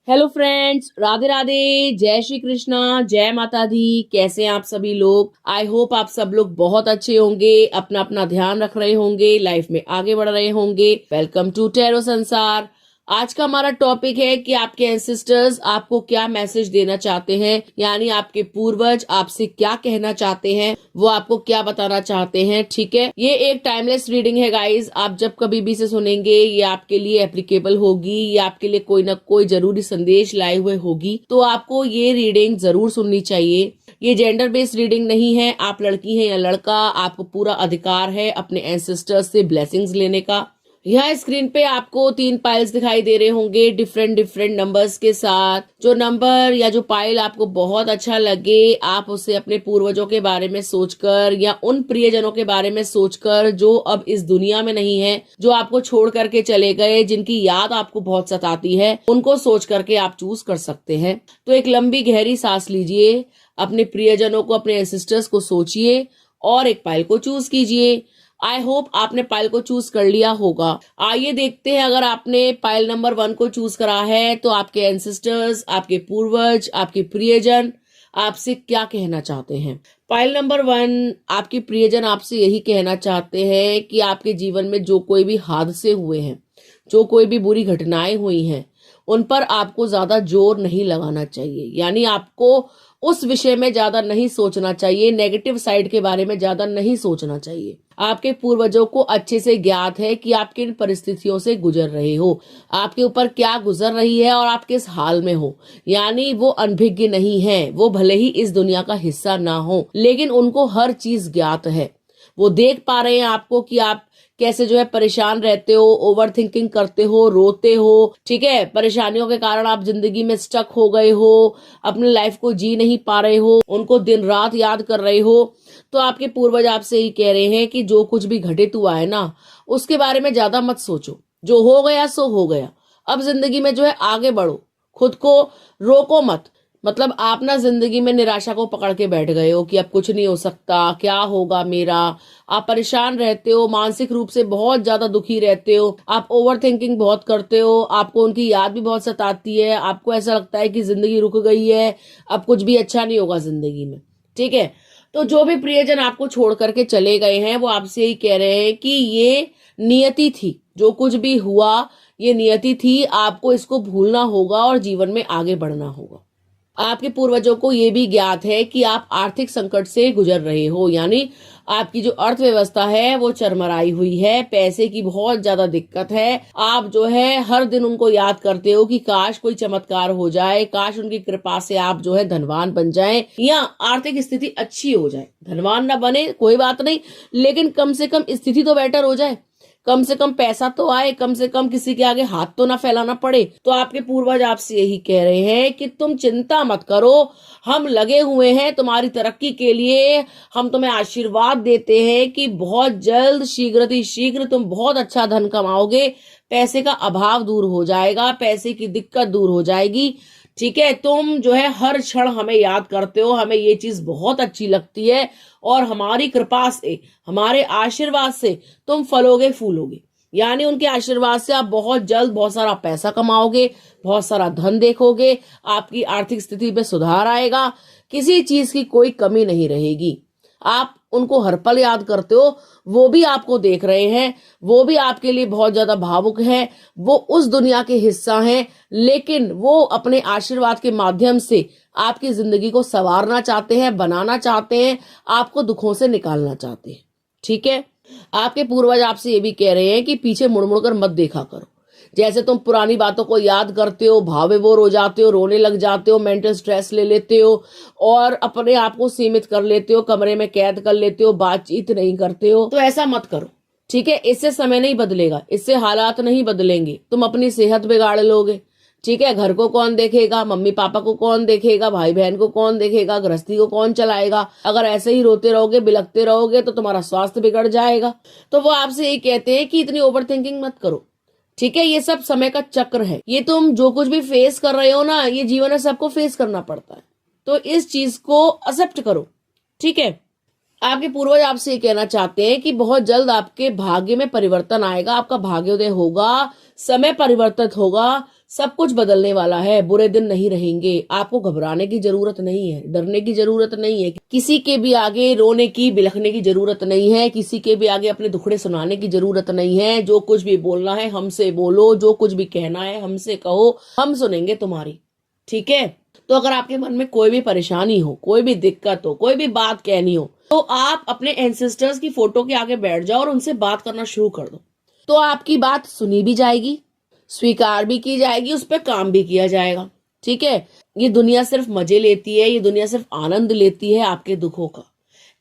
Hello friends, Radhe Radhe, जय श्री कृष्णा, जय माता दी। कैसे हैं आप सभी लोग? आई होप आप सब लोग बहुत अच्छे होंगे, अपना अपना ध्यान रख रहे होंगे, लाइफ में आगे बढ़ रहे होंगे। वेलकम टू टैरो संसार। आज का हमारा टॉपिक है कि आपके एंसेस्टर्स आपको क्या मैसेज देना चाहते हैं, यानी आपके पूर्वज आपसे क्या कहना चाहते हैं, वो आपको क्या बताना चाहते हैं। ठीक है, ये एक टाइमलेस रीडिंग है गाइज। आप जब कभी भी इसे सुनेंगे ये आपके लिए एप्लीकेबल होगी, ये आपके लिए कोई ना कोई जरूरी संदेश लाए हुए होगी, तो आपको ये रीडिंग जरूर सुननी चाहिए। ये जेंडर बेस्ड रीडिंग नहीं है। आप लड़की हैं या लड़का, आपको पूरा अधिकार है अपने एंसेस्टर्स से ब्लेसिंग्स लेने का। यहाँ स्क्रीन पे आपको 3 पाइल्स दिखाई दे रहे होंगे डिफरेंट डिफरेंट नंबर्स के साथ। जो नंबर या जो पाइल आपको बहुत अच्छा लगे, आप उसे अपने पूर्वजों के बारे में सोचकर या उन प्रियजनों के बारे में सोचकर जो अब इस दुनिया में नहीं है, जो आपको छोड़ करके चले गए, जिनकी याद आपको बहुत सताती है, उनको सोच करके आप चूज कर सकते हैं। तो एक लंबी गहरी सांस लीजिए, अपने प्रियजनों को, अपने एंसेस्टर्स को सोचिए और एक पाइल को चूज कीजिए। आई होप आपने पाइल को चूज कर लिया होगा। आइए देखते हैं, अगर आपने पाइल नंबर 1 को चूज करा है तो आपके एंसेस्टर्स, आपके पूर्वज, आपके प्रियजन आपसे क्या कहना चाहते हैं। पाइल नंबर 1, आपके प्रियजन आपसे यही कहना चाहते हैं कि आपके जीवन में जो कोई भी हादसे हुए हैं, जो कोई भी बुरी घटनाएं हुई हैं, उन पर आपको ज्यादा जोर नहीं लगाना चाहिए। यानी आपको उस विषय में ज्यादा नहीं सोचना चाहिए, नेगेटिव साइड के बारे में ज्यादा नहीं सोचना चाहिए। आपके पूर्वजों को अच्छे से ज्ञात है कि आप किन परिस्थितियों से गुजर रहे हो, आपके ऊपर क्या गुजर रही है और आप किस हाल में हो। यानी वो अनभिज्ञ नहीं है। वो भले ही इस दुनिया का हिस्सा ना हो, लेकिन उनको हर चीज ज्ञात है। वो देख पा रहे हैं आपको कि आप कैसे जो है परेशान रहते हो, ओवर थिंकिंग करते हो, रोते हो। ठीक है, परेशानियों के कारण आप जिंदगी में स्टक हो गए हो, अपने लाइफ को जी नहीं पा रहे हो, उनको दिन रात याद कर रहे हो। तो आपके पूर्वज आपसे ही कह रहे हैं कि जो कुछ भी घटित हुआ है ना, उसके बारे में ज्यादा मत सोचो। जो हो गया सो हो गया। अब जिंदगी में जो है आगे बढ़ो, खुद को रोको मत। मतलब आप ना जिंदगी में निराशा को पकड़ के बैठ गए हो कि अब कुछ नहीं हो सकता, क्या होगा मेरा। आप परेशान रहते हो, मानसिक रूप से बहुत ज्यादा दुखी रहते हो, आप ओवर थिंकिंग बहुत करते हो, आपको उनकी याद भी बहुत सताती है, आपको ऐसा लगता है कि जिंदगी रुक गई है, अब कुछ भी अच्छा नहीं होगा जिंदगी में। ठीक है, तो जो भी प्रियजन आपको छोड़ करके चले गए हैं वो आपसे ही कह रहे हैं कि ये नियति थी, जो कुछ भी हुआ ये नियति थी, आपको इसको भूलना होगा और जीवन में आगे बढ़ना होगा। आपके पूर्वजों को ये भी ज्ञात है कि आप आर्थिक संकट से गुजर रहे हो, यानी आपकी जो अर्थव्यवस्था है वो चरमराई हुई है, पैसे की बहुत ज्यादा दिक्कत है। आप जो है हर दिन उनको याद करते हो कि काश कोई चमत्कार हो जाए, काश उनकी कृपा से आप जो है धनवान बन जाएं या आर्थिक स्थिति अच्छी हो जाए। धनवान ना बने कोई बात नहीं, लेकिन कम से कम स्थिति तो बेटर हो जाए, कम से कम पैसा तो आए, कम से कम किसी के आगे हाथ तो ना फैलाना पड़े। तो आपके पूर्वज आपसे यही कह रहे हैं कि तुम चिंता मत करो, हम लगे हुए हैं तुम्हारी तरक्की के लिए। हम तुम्हें आशीर्वाद देते हैं कि बहुत जल्द, शीघ्र तुम बहुत अच्छा धन कमाओगे, पैसे का अभाव दूर हो जाएगा, पैसे की दिक्कत दूर हो जाएगी। ठीक है, तुम जो है हर क्षण हमें याद करते हो, हमें ये चीज बहुत अच्छी लगती है और हमारी कृपा से, हमारे आशीर्वाद से तुम फलोगे फूलोगे। यानी उनके आशीर्वाद से आप बहुत जल्द बहुत सारा पैसा कमाओगे, बहुत सारा धन देखोगे, आपकी आर्थिक स्थिति में सुधार आएगा, किसी चीज की कोई कमी नहीं रहेगी। आप उनको हर पल याद करते हो, वो भी आपको देख रहे हैं, वो भी आपके लिए बहुत ज्यादा भावुक है, वो उस दुनिया के हिस्सा हैं, लेकिन वो अपने आशीर्वाद के माध्यम से आपकी जिंदगी को संवारना चाहते हैं, बनाना चाहते हैं, आपको दुखों से निकालना चाहते हैं। ठीक है, आपके पूर्वज आपसे ये भी कह रहे हैं कि पीछे मुड़ मुड़ कर मत देखा करो। जैसे तुम पुरानी बातों को याद करते हो, भावे वो रो जाते हो, रोने लग जाते हो, मेंटल स्ट्रेस ले लेते हो और अपने आप को सीमित कर लेते हो, कमरे में कैद कर लेते हो, बातचीत नहीं करते हो, तो ऐसा मत करो। ठीक है, इससे समय नहीं बदलेगा, इससे हालात नहीं बदलेंगे, तुम अपनी सेहत बिगाड़ लोगे। ठीक है, घर को कौन देखेगा, मम्मी पापा को कौन देखेगा, भाई बहन को कौन देखेगा, गृहस्थी को कौन चलाएगा। अगर ऐसे ही रोते रहोगे, बिलखते रहोगे तो तुम्हारा स्वास्थ्य बिगड़ जाएगा। तो वो आपसे ये कहते हैं कि इतनी ओवर थिंकिंग मत करो। ठीक है, ये सब समय का चक्र है, ये तुम जो कुछ भी फेस कर रहे हो ना, ये जीवन में सबको फेस करना पड़ता है, तो इस चीज को एक्सेप्ट करो। ठीक है, आपके पूर्वज आपसे ये कहना चाहते हैं कि बहुत जल्द आपके भाग्य में परिवर्तन आएगा, आपका भाग्योदय होगा, समय परिवर्तित होगा, सब कुछ बदलने वाला है, बुरे दिन नहीं रहेंगे। आपको घबराने की जरूरत नहीं है, डरने की जरूरत नहीं है, किसी के भी आगे रोने की बिलखने की जरूरत नहीं है, किसी के भी आगे अपने दुखड़े सुनाने की जरूरत नहीं है। जो कुछ भी बोलना है हमसे बोलो, जो कुछ भी कहना है हमसे कहो, हम सुनेंगे तुम्हारी। ठीक है। तो अगर आपके मन में कोई भी परेशानी हो, कोई भी दिक्कत हो, कोई भी बात कहनी हो, तो आप अपने एंसेस्टर्स की फोटो के आगे बैठ जाओ और उनसे बात करना शुरू कर दो। तो आपकी बात सुनी भी जाएगी, स्वीकार भी की जाएगी, उस पर काम भी किया जाएगा। ठीक है। ये दुनिया सिर्फ मजे लेती है, ये दुनिया सिर्फ आनंद लेती है आपके दुखों का।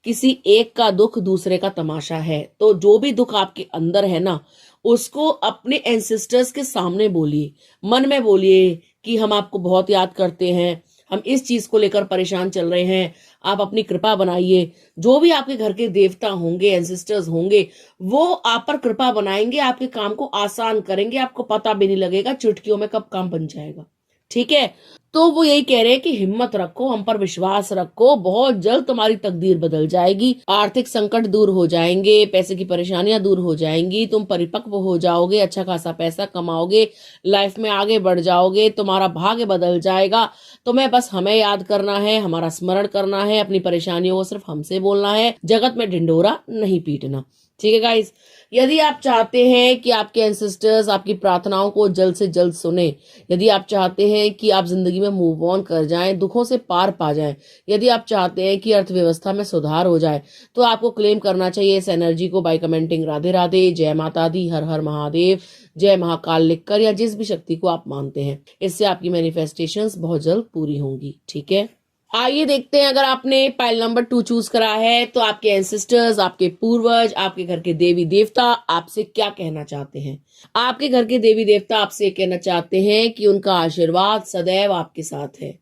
किसी एक का दुख दूसरे का तमाशा है। तो जो भी दुख आपके अंदर है ना, उसको अपने एंसेस्टर्स के सामने बोलिए, मन में बोलिए कि हम आपको बहुत याद करते हैं, हम इस चीज को लेकर परेशान चल रहे हैं, आप अपनी कृपा बनाइए। जो भी आपके घर के देवता होंगे, एंसेस्टर्स होंगे, वो आप पर कृपा बनाएंगे, आपके काम को आसान करेंगे, आपको पता भी नहीं लगेगा चुटकियों में कब काम बन जाएगा। ठीक है। तो वो यही कह रहे हैं कि हिम्मत रखो, हम पर विश्वास रखो, बहुत जल्द तुम्हारी तकदीर बदल जाएगी, आर्थिक संकट दूर हो जाएंगे, पैसे की परेशानियां दूर हो जाएंगी, तुम परिपक्व हो जाओगे, अच्छा खासा पैसा कमाओगे, लाइफ में आगे बढ़ जाओगे, तुम्हारा भाग्य बदल जाएगा। तुम्हें बस हमें याद करना है, हमारा स्मरण करना है, अपनी परेशानियों को सिर्फ हमसे बोलना है, जगत में ढिंढोरा नहीं पीटना। ठीक है गाइस। यदि आप चाहते हैं कि आपके एंसेस्टर्स आपकी प्रार्थनाओं को जल्द से जल्द सुने, यदि आप चाहते हैं कि आप जिंदगी में मूव ऑन कर जाएं, दुखों से पार पा जाएं, यदि आप चाहते हैं कि अर्थव्यवस्था में सुधार हो जाए, तो आपको क्लेम करना चाहिए इस एनर्जी को बाय कमेंटिंग राधे राधे, जय माता दी, हर हर महादेव, जय महाकाल लिखकर, या जिस भी शक्ति को आप मानते हैं। इससे आपकी मैनिफेस्टेशंस बहुत जल्द पूरी होंगी। ठीक है। आइए देखते हैं, अगर आपने पाइल नंबर 2 चूज करा है तो आपके एंसेस्टर्स, आपके पूर्वज, आपके घर के देवी देवता आपसे क्या कहना चाहते हैं। आपके घर के देवी देवता आपसे कहना चाहते हैं कि उनका आशीर्वाद सदैव आपके साथ है।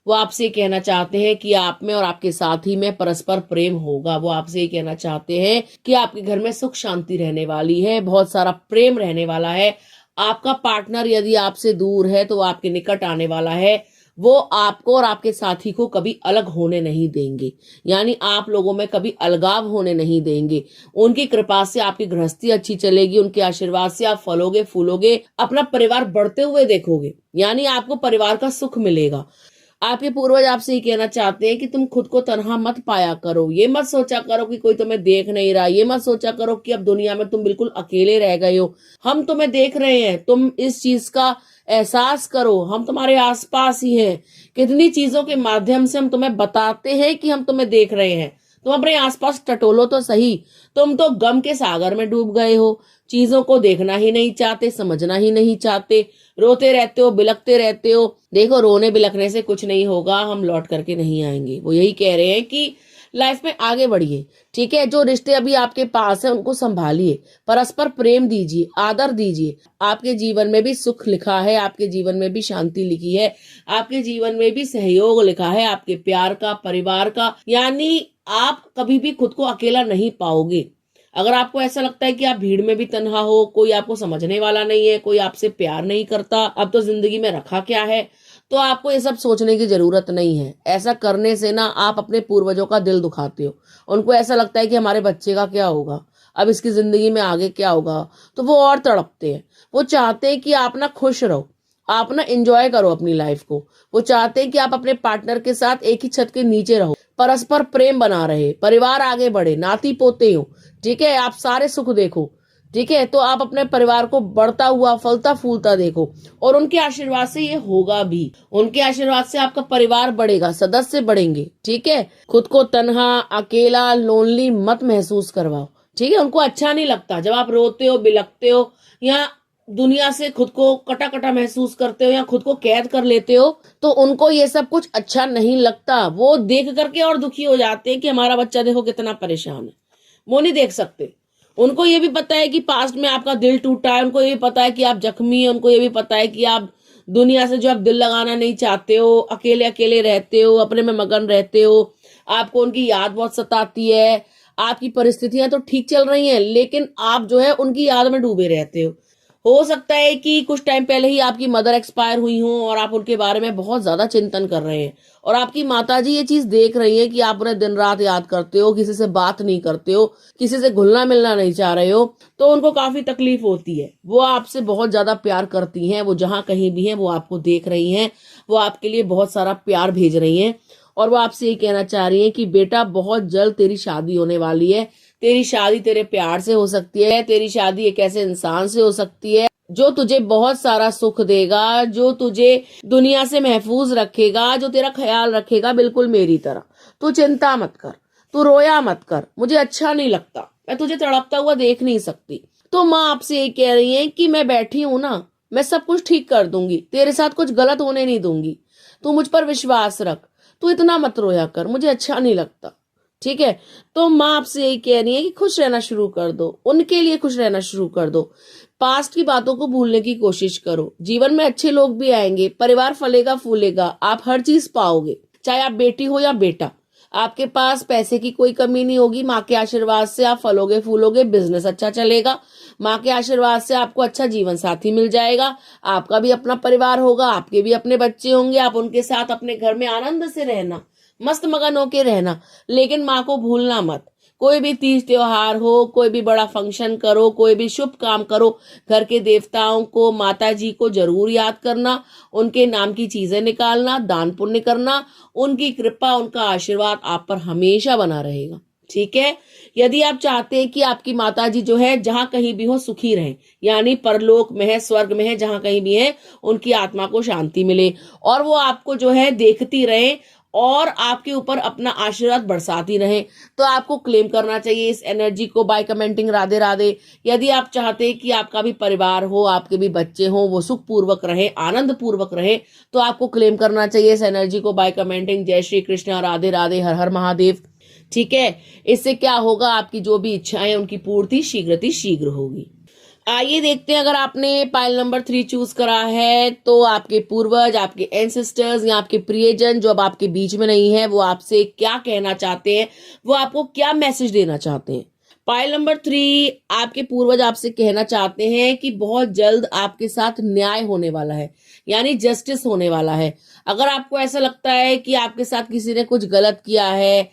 वो आपसे कहना चाहते हैं कि आप में और आपके साथी में परस्पर प्रेम होगा। वो आपसे कहना चाहते हैं कि आपके घर में सुख शांति रहने वाली है, बहुत सारा प्रेम रहने वाला है। आपका पार्टनर यदि आपसे दूर है तो वो आपके निकट आने वाला है। वो आपको और आपके साथी को कभी अलग होने नहीं देंगे, यानी आप लोगों में कभी अलगाव होने नहीं देंगे। उनकी कृपा से आपकी गृहस्थी अच्छी चलेगी, उनके आशीर्वाद से आप फलोगे फूलोगे, अपना परिवार बढ़ते हुए देखोगे, यानी आपको परिवार का सुख मिलेगा। आपके पूर्वज आपसे ही कहना चाहते हैं कि तुम खुद को तन्हा मत पाया करो। ये मत सोचा करो कि कोई तुम्हें देख नहीं रहा, ये मत सोचा करो कि अब दुनिया में तुम बिल्कुल अकेले रह गए हो। हम तुम्हें देख रहे हैं, तुम इस चीज का एहसास करो, हम तुम्हारे आसपास ही हैं। कितनी चीजों के माध्यम से हम तुम्हें बताते हैं कि हम तुम्हें देख रहे हैं। तुम अपने आसपास टटोलो तो सही। तुम तो गम के सागर में डूब गए हो, चीजों को देखना ही नहीं चाहते, समझना ही नहीं चाहते, रोते रहते हो, बिलखते रहते हो। देखो, रोने बिलखने से कुछ नहीं होगा, हम लौट करके नहीं आएंगे। वो यही कह रहे हैं कि लाइफ में आगे बढ़िए। ठीक है। जो रिश्ते अभी आपके पास है उनको संभालिए, परस्पर प्रेम दीजिए, आदर दीजिए। आपके जीवन में भी सुख लिखा है, आपके जीवन में भी शांति लिखी है, आपके जीवन में भी सहयोग लिखा है, आपके प्यार का, परिवार का, यानी आप कभी भी खुद को अकेला नहीं पाओगे। अगर आपको ऐसा लगता है कि आप भीड़ में भी तन्हा हो, कोई आपको समझने वाला नहीं है, कोई आपसे प्यार नहीं करता, अब तो जिंदगी में रखा क्या है, तो आपको ये सब सोचने की जरूरत नहीं है। ऐसा करने से ना आप अपने पूर्वजों का दिल दुखाते हो। उनको ऐसा लगता है कि हमारे बच्चे का क्या होगा, अब इसकी जिंदगी में आगे क्या होगा, तो वो और तड़पते हैं। वो चाहते हैं कि आप ना खुश रहो, आप ना एंजॉय करो अपनी लाइफ को। वो चाहते हैं कि आप अपने पार्टनर के साथ एक ही छत के नीचे रहो, परस्पर प्रेम बना रहे, परिवार आगे बढ़े, नाती पोते हो। ठीक है। आप सारे सुख देखो। ठीक है। तो आप अपने परिवार को बढ़ता हुआ, फलता फूलता देखो, और उनके आशीर्वाद से ये होगा भी। उनके आशीर्वाद से आपका परिवार बढ़ेगा, सदस्य बढ़ेंगे। ठीक है। खुद को तन्हा, अकेला, लोनली मत महसूस करवाओ। ठीक है। उनको अच्छा नहीं लगता जब आप रोते हो, बिलखते हो, या दुनिया से खुद को कटा कटा महसूस करते हो, या खुद को कैद कर लेते हो, तो उनको ये सब कुछ अच्छा नहीं लगता। वो देख करके और दुखी हो जाते हैं कि हमारा बच्चा देखो कितना परेशान है। वो नहीं देख सकते। उनको ये भी पता है कि पास्ट में आपका दिल टूटा है, उनको ये भी पता है कि आप जख्मी हैं, उनको ये भी पता है कि आप दुनिया से जो आप दिल लगाना नहीं चाहते हो, अकेले अकेले रहते हो, अपने में मगन रहते हो, आपको उनकी याद बहुत सताती है। आपकी परिस्थितियां तो ठीक चल रही हैं, लेकिन आप जो है उनकी याद में डूबे रहते हो। हो सकता है कि कुछ टाइम पहले ही आपकी मदर एक्सपायर हुई हो और आप उनके बारे में बहुत ज्यादा चिंतन कर रहे हैं, और आपकी माताजी ये चीज देख रही है कि आप उन्हें दिन रात याद करते हो, किसी से बात नहीं करते हो, किसी से घुलना मिलना नहीं चाह रहे हो, तो उनको काफी तकलीफ होती है। वो आपसे बहुत ज्यादा प्यार करती हैं, वो जहां कहीं भी हैं वो आपको देख रही हैं, वो आपके लिए बहुत सारा प्यार भेज रही हैं, और वो आपसे ये कहना चाह रही है कि बेटा बहुत जल्द तेरी शादी होने वाली है। तेरी शादी तेरे प्यार से हो सकती है, तेरी शादी एक ऐसे इंसान से हो सकती है जो तुझे बहुत सारा सुख देगा, जो तुझे दुनिया से महफूज रखेगा, जो तेरा ख्याल रखेगा बिल्कुल मेरी तरह। तू चिंता मत कर, तू रोया मत कर, मुझे अच्छा नहीं लगता, मैं तुझे तड़पता हुआ देख नहीं सकती। तो माँ आपसे ये कह रही है कि मैं बैठी हूं ना, मैं सब कुछ ठीक कर दूंगी, तेरे साथ कुछ गलत होने नहीं दूंगी, तू मुझ पर विश्वास रख, तू इतना मत रोया कर, मुझे अच्छा नहीं लगता। ठीक है, तो माँ आपसे यही कह रही है कि खुश रहना शुरू कर दो, उनके लिए खुश रहना शुरू कर दो, पास्ट की बातों को भूलने की कोशिश करो। जीवन में अच्छे लोग भी आएंगे, परिवार फलेगा फूलेगा, आप हर चीज पाओगे, चाहे आप बेटी हो या बेटा। आपके पास पैसे की कोई कमी नहीं होगी, माँ के आशीर्वाद से आप फलोगे फूलोगे, बिजनेस अच्छा चलेगा, माँ के आशीर्वाद से आपको अच्छा जीवन साथी मिल जाएगा, आपका भी अपना परिवार होगा, आपके भी अपने बच्चे होंगे, आप उनके साथ अपने घर में आनंद से रहना, मस्त मगन होके रहना। लेकिन माँ को भूलना मत। कोई भी तीज त्योहार हो, कोई भी बड़ा फंक्शन करो, कोई भी शुभ काम करो, घर के देवताओं को, माता जी को जरूर याद करना, उनके नाम की चीजें निकालना, दान पुण्य करना, उनकी कृपा, उनका आशीर्वाद आप पर हमेशा बना रहेगा। ठीक है, यदि आप चाहते हैं कि आपकी माता जी जो है जहां कहीं भी हो सुखी रहें, यानी परलोक में है, स्वर्ग में है, जहां कहीं भी है, उनकी आत्मा को शांति मिले और वो आपको जो है देखती रहे और आपके ऊपर अपना आशीर्वाद बरसाती रहे, तो आपको क्लेम करना चाहिए इस एनर्जी को बाय कमेंटिंग राधे राधे। यदि आप चाहते हैं कि आपका भी परिवार हो, आपके भी बच्चे हो, वो सुख पूर्वक रहे, आनंद पूर्वक रहे, तो आपको क्लेम करना चाहिए इस एनर्जी को बाय कमेंटिंग जय श्री कृष्ण राधे राधे हर हर महादेव। ठीक है, इससे क्या होगा, आपकी जो भी इच्छाएं उनकी पूर्ति शीघ्र होगी। आइए देखते हैं, अगर आपने पाइल नंबर 3 चूज करा है तो आपके पूर्वज, आपके एंसेस्टर्स या आपके प्रियजन जो अब आपके बीच में नहीं है, वो आपसे क्या कहना चाहते हैं, वो आपको क्या मैसेज देना चाहते हैं। पाइल नंबर 3, आपके पूर्वज आपसे कहना चाहते हैं कि बहुत जल्द आपके साथ न्याय होने वाला है, यानी जस्टिस होने वाला है। अगर आपको ऐसा लगता है कि आपके साथ किसी ने कुछ गलत किया है,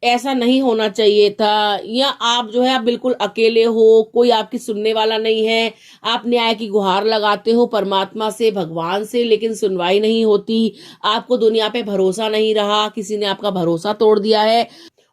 ऐसा नहीं होना चाहिए था, या आप जो है आप बिल्कुल अकेले हो, कोई आपकी सुनने वाला नहीं है, आप न्याय की गुहार लगाते हो परमात्मा से, भगवान से, लेकिन सुनवाई नहीं होती, आपको दुनिया पे भरोसा नहीं रहा, किसी ने आपका भरोसा तोड़ दिया है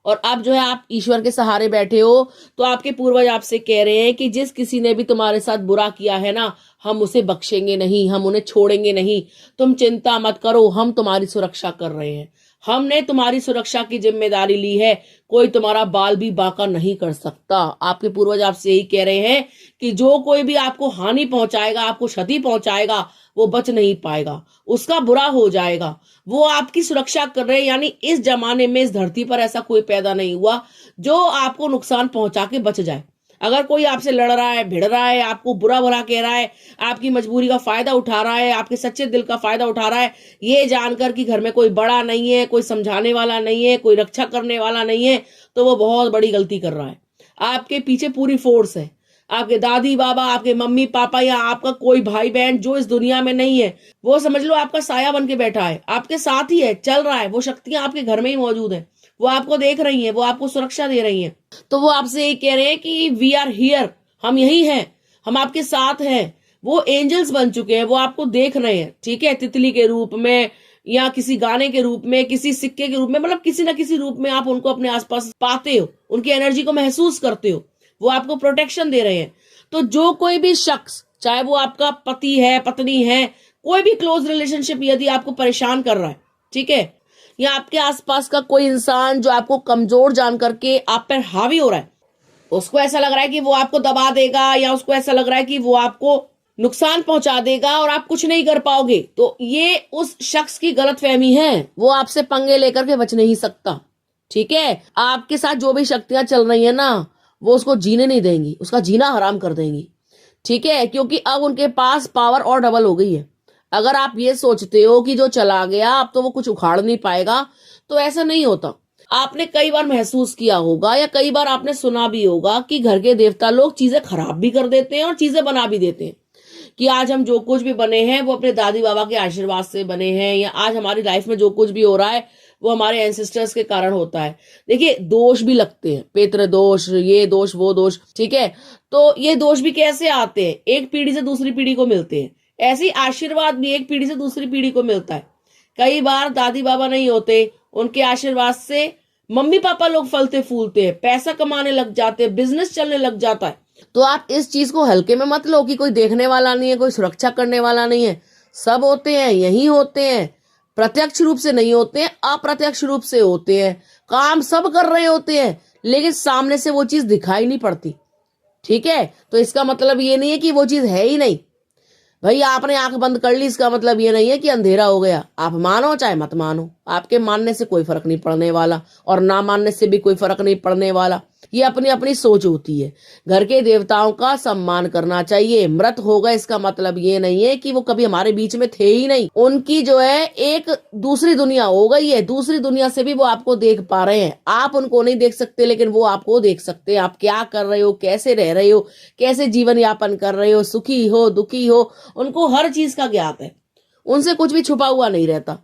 और अब जो है आप ईश्वर के सहारे बैठे हो, तो आपके पूर्वज आपसे कह रहे हैं कि जिस किसी ने भी तुम्हारे साथ बुरा किया है ना, हम उसे बख्शेंगे नहीं, हम उन्हें छोड़ेंगे नहीं, तुम चिंता मत करो, हम तुम्हारी सुरक्षा कर रहे हैं, हमने तुम्हारी सुरक्षा की जिम्मेदारी ली है, कोई तुम्हारा बाल भी बांका नहीं कर सकता। आपके पूर्वज आपसे यही कह रहे हैं कि जो कोई भी आपको हानि पहुंचाएगा, आपको क्षति पहुंचाएगा, वो बच नहीं पाएगा, उसका बुरा हो जाएगा। वो आपकी सुरक्षा कर रहे हैं, यानी इस जमाने में इस धरती पर ऐसा कोई पैदा नहीं हुआ जो आपको नुकसान पहुंचा के बच जाए। अगर कोई आपसे लड़ रहा है, भिड़ रहा है, आपको बुरा भला कह रहा है, आपकी मजबूरी का फायदा उठा रहा है, आपके सच्चे दिल का फायदा उठा रहा है, ये जानकर कि घर में कोई बड़ा नहीं है, कोई समझाने वाला नहीं है, कोई रक्षा करने वाला नहीं है, तो वो बहुत बड़ी गलती कर रहा है। आपके पीछे पूरी फोर्स है, आपके दादी बाबा, आपके मम्मी पापा या आपका कोई भाई बहन जो इस दुनिया में नहीं है, वो समझ लो आपका साया बन के बैठा है, आपके साथ ही है, चल रहा है, वो शक्तियां आपके घर में ही मौजूद है, वो आपको देख रही हैं, वो आपको सुरक्षा दे रही हैं। तो वो आपसे ये कह रहे हैं कि वी आर हियर, हम यही हैं, हम आपके साथ हैं। वो एंजल्स बन चुके हैं, वो आपको देख रहे हैं। ठीक है, तितली के रूप में या किसी गाने के रूप में, किसी सिक्के के रूप में, मतलब किसी ना किसी रूप में आप उनको अपने आसपास पाते हो, उनकी एनर्जी को महसूस करते हो, वो आपको प्रोटेक्शन दे रहे हैं। तो जो कोई भी शख्स, चाहे वो आपका पति है, पत्नी है, कोई भी क्लोज रिलेशनशिप यदि आपको परेशान कर रहा है, ठीक है, या आपके आसपास का कोई इंसान जो आपको कमजोर जान करके आप पर हावी हो रहा है, उसको ऐसा लग रहा है कि वो आपको दबा देगा, या उसको ऐसा लग रहा है कि वो आपको नुकसान पहुंचा देगा और आप कुछ नहीं कर पाओगे, तो ये उस शख्स की गलतफहमी है, वो आपसे पंगे लेकर के बच नहीं सकता। ठीक है, आपके साथ जो भी शक्तियां चल रही है ना, वो उसको जीने नहीं देंगी, उसका जीना हराम कर देंगी। ठीक है, क्योंकि अब उनके पास पावर और डबल हो गई है। अगर आप ये सोचते हो कि जो चला गया अब तो वो कुछ उखाड़ नहीं पाएगा, तो ऐसा नहीं होता। आपने कई बार महसूस किया होगा या कई बार आपने सुना भी होगा कि घर के देवता लोग चीजें खराब भी कर देते हैं और चीजें बना भी देते हैं। कि आज हम जो कुछ भी बने हैं वो अपने दादी बाबा के आशीर्वाद से बने हैं, या आज हमारी लाइफ में जो कुछ भी हो रहा है वो हमारे एंसेस्टर्स के कारण होता है। देखिए, दोष भी लगते हैं, पितृ दोष, ये दोष वो दोष, ठीक है। तो ये दोष भी कैसे आते हैं? एक पीढ़ी से दूसरी पीढ़ी को मिलते हैं। ऐसे ही आशीर्वाद भी एक पीढ़ी से दूसरी पीढ़ी को मिलता है। कई बार दादी बाबा नहीं होते, उनके आशीर्वाद से मम्मी पापा लोग फलते फूलते हैं, पैसा कमाने लग जाते हैं, बिजनेस चलने लग जाता है। तो आप इस चीज को हल्के में मत लो कि कोई देखने वाला नहीं है, कोई सुरक्षा करने वाला नहीं है। सब होते हैं, यही होते हैं। प्रत्यक्ष रूप से नहीं होते हैं, अप्रत्यक्ष रूप से होते हैं। काम सब कर रहे होते हैं, लेकिन सामने से वो चीज दिखाई नहीं पड़ती, ठीक है। तो इसका मतलब ये नहीं है कि वो चीज है ही नहीं। भाई आपने आंख बंद कर ली, इसका मतलब ये नहीं है कि अंधेरा हो गया। आप मानो चाहे मत मानो, आपके मानने से कोई फर्क नहीं पड़ने वाला, और ना मानने से भी कोई फर्क नहीं पड़ने वाला। ये अपनी अपनी सोच होती है। घर के देवताओं का सम्मान करना चाहिए। मृत हो गए इसका मतलब ये नहीं है कि वो कभी हमारे बीच में थे ही नहीं। उनकी जो है एक दूसरी दुनिया हो गई है, दूसरी दुनिया से भी वो आपको देख पा रहे हैं। आप उनको नहीं देख सकते, लेकिन वो आपको देख सकते हैं। आप क्या कर रहे हो, कैसे रह रहे हो, कैसे जीवन यापन कर रहे हो, सुखी हो दुखी हो, उनको हर चीज का ज्ञात है। उनसे कुछ भी छुपा हुआ नहीं रहता,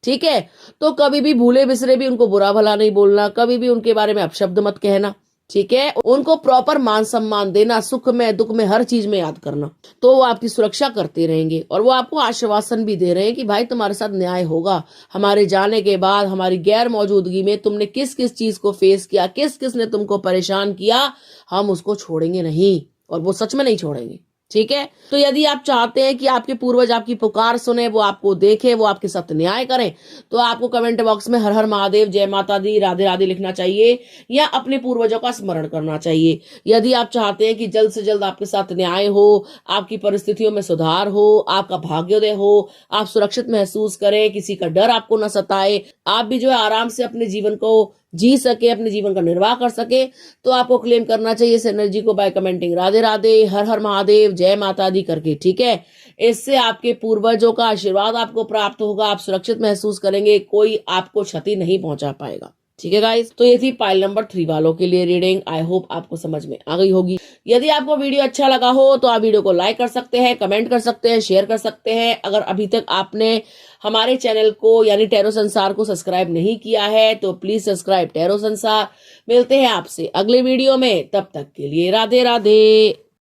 ठीक है। तो कभी भी भूले बिसरे भी उनको बुरा भला नहीं बोलना, कभी भी उनके बारे में अपशब्द मत कहना, ठीक है। उनको प्रॉपर मान सम्मान देना, सुख में दुख में हर चीज में याद करना। तो वो आपकी सुरक्षा करते रहेंगे, और वो आपको आश्वासन भी दे रहे हैं कि भाई तुम्हारे साथ न्याय होगा। हमारे जाने के बाद, हमारी गैर मौजूदगी में तुमने किस किस चीज को फेस किया, किस किस ने तुमको परेशान किया, हम उसको छोड़ेंगे नहीं, और वो सच में नहीं छोड़ेंगे, ठीक है। तो यदि आप चाहते हैं कि आपके पूर्वज आपकी पुकार सुने, वो आपको देखे, वो आपके साथ न्याय करें, तो आपको कमेंट बॉक्स में हर हर महादेव, जय माता दी, राधे राधे लिखना चाहिए, या अपने पूर्वजों का स्मरण करना चाहिए। यदि आप चाहते हैं कि जल्द से जल्द आपके साथ न्याय हो, आपकी परिस्थितियों में सुधार हो, आपका भाग्योदय हो, आप सुरक्षित महसूस करें, किसी का डर आपको न सताए, आप भी जो है आराम से अपने जीवन को जी सके, अपने जीवन का निर्वाह कर सके, तो आपको क्लेम करना चाहिए इस एनर्जी को बाय कमेंटिंग राधे राधे, हर हर महादेव, जय माता दी करके, ठीक है। इससे आपके पूर्वजों का आशीर्वाद आपको प्राप्त होगा, आप सुरक्षित महसूस करेंगे, कोई आपको क्षति नहीं पहुंचा पाएगा, ठीक है गाइस। तो ये थी पाइल नंबर 3 वालों के लिए रीडिंग। आई होप आपको समझ में आ गई होगी। यदि आपको वीडियो अच्छा लगा हो तो आप वीडियो को लाइक कर सकते हैं, कमेंट कर सकते हैं, शेयर कर सकते हैं। अगर अभी तक आपने हमारे चैनल को यानी टैरो संसार को सब्सक्राइब नहीं किया है तो प्लीज सब्सक्राइब टैरो संसार। मिलते हैं आपसे अगले वीडियो में, तब तक के लिए राधे राधे।